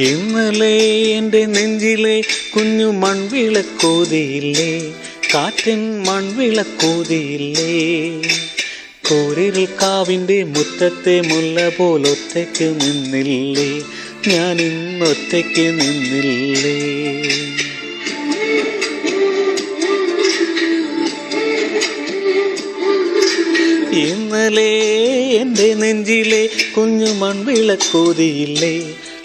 ഇന്നലെ എൻ്റെ നെഞ്ചിലെ കുഞ്ഞു മൺവിളക്കോതിയില്ലേ, കാറ്റിൻ മൺവിളക്കോതിയില്ലേ. കോരിരുൾ കാവിൻ്റെ മുറ്റത്തെ മുല്ല പോലൊറ്റയ്ക്ക് നിന്നില്ലേ, ഞാൻ ഇന്നൊറ്റയ്ക്ക് നിന്നില്ലേ. ഇന്നലെ എൻ്റെ നെഞ്ചിലെ കുഞ്ഞു മൺവിളക്കോതിയില്ലേ,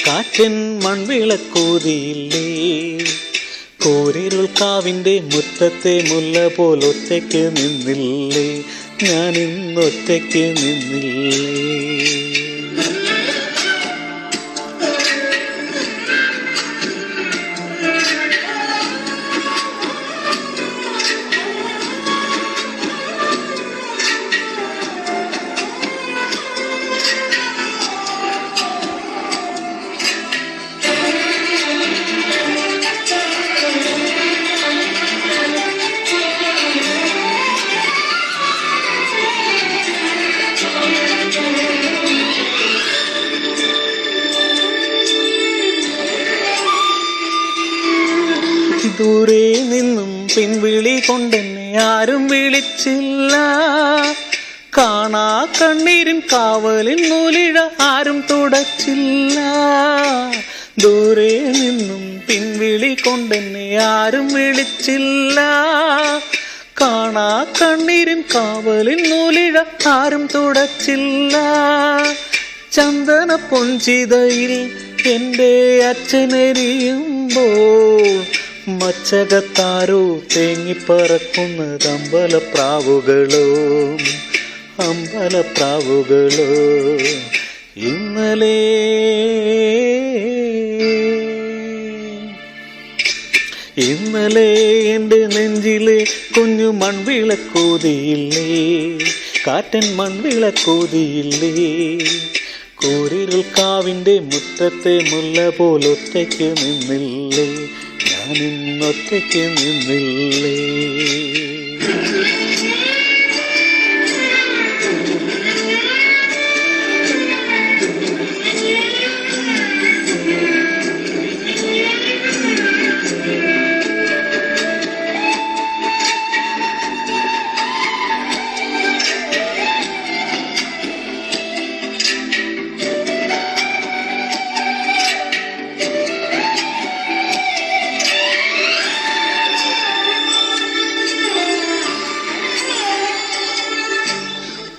കാറ്റിൻ മൺവിളക്കോതിയില്ലേ. കോരിരുൾ കാവിൻ്റെ മുറ്റത്തെ മുല്ല പോലൊറ്റയ്ക്ക് നിന്നില്ലേ, ഞാൻ ഇന്നൊറ്റയ്ക്ക് നിന്നില്ലേ. ദൂരെ നിന്നും പിൻവിളി കൊണ്ടെന്നെ ആരും വിളിച്ചില്ല, കാണാ കണ്ണീരിൻ കാവലിൻ നൂലിഴ ആരും തുടച്ചില്ല. ദൂരെ നിന്നും പിൻവിളി കൊണ്ടെന്നെ ആരും വിളിച്ചില്ല, കാണാ കണ്ണീരിൻ കാവലിൻ നൂലിഴ ആരും തുടച്ചില്ല. ചന്ദന പൊഞ്ചിതയിൽ എൻ്റെ അച്ഛനെരിയുമ്പോൾ മച്ചകത്താരോ തേങ്ങിപ്പറക്കുന്നത് അമ്പലപ്രാവുകളോ, അമ്പലപ്രാവുകളോ. ഇന്നലെ എൻ്റെ നെഞ്ചിലെ കുഞ്ഞു മൺവിളക്കോതിയില്ലേ, കാറ്റൻ മൺവിളക്കോതിയില്ലേ. കോരിരുൾ കാവിൻ്റെ മുറ്റത്തെ മുല്ല പോലൊറ്റയ്ക്ക് നിന്നില്ലേ, ഞാൻ ഇന്നൊറ്റയ്ക്ക് നിന്നില്ലേ.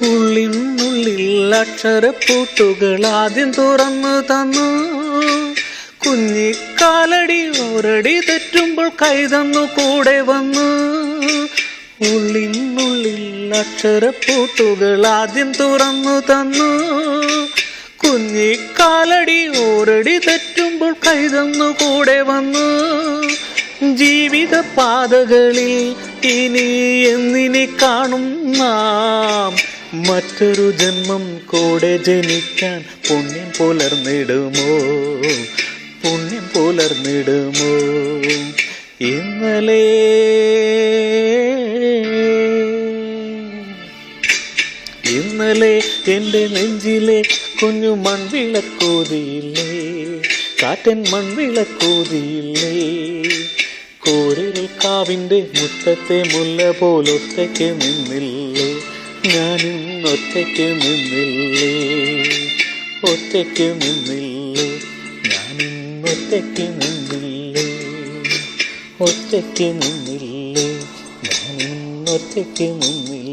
ഉള്ളിനുള്ളിൽ അക്ഷരപ്പൂട്ടുകൾ ആദ്യം തുറന്നു തന്നു, കുഞ്ഞിക്കാലടി ഓരടി തെറ്റുമ്പോൾ കൈതന്നു കൂടെ വന്നു. ഉള്ളിനുള്ളിൽ അക്ഷരപ്പൂട്ടുകൾ ആദ്യം തുറന്നു തന്നു, കുഞ്ഞിക്കാലടി ഓരടി തെറ്റുമ്പോൾ കൈതന്നു കൂടെ വന്നു. ജീവിത പാതകളിൽ ഇനി എന്നിനി കാണും നാം, മറ്റൊരു ജന്മം കൂടെ ജനിക്കാൻ പുണ്യം പുലർന്നിടുമോ, പുണ്യം പുലർന്നിടുമോ. ഇന്നലെ എൻ്റെ നെഞ്ചിലെ കുഞ്ഞു മൺവിളക്കോതിയില്ലേ, കാറ്റൻ മൺവിളക്കോതിയില്ലേ. കോരിരുൾ കാവിൻ്റെ മുറ്റത്തെ മുല്ല പോലൊറ്റയ്ക്ക് നിന്നില്ലേ, ഞാൻ ഇന്നൊറ്റയ്ക്ക് നിന്നില്ലേ, ഒറ്റയ്ക്ക് നിന്നില്ലേ. ഞാൻ ഇന്നൊറ്റയ്ക്ക് നിന്നില്ലേ, ഒറ്റയ്ക്ക് നിന്നില്ലേ. ഞാൻ ഇന്നൊറ്റയ്ക്ക് നിന്നില്ലേ.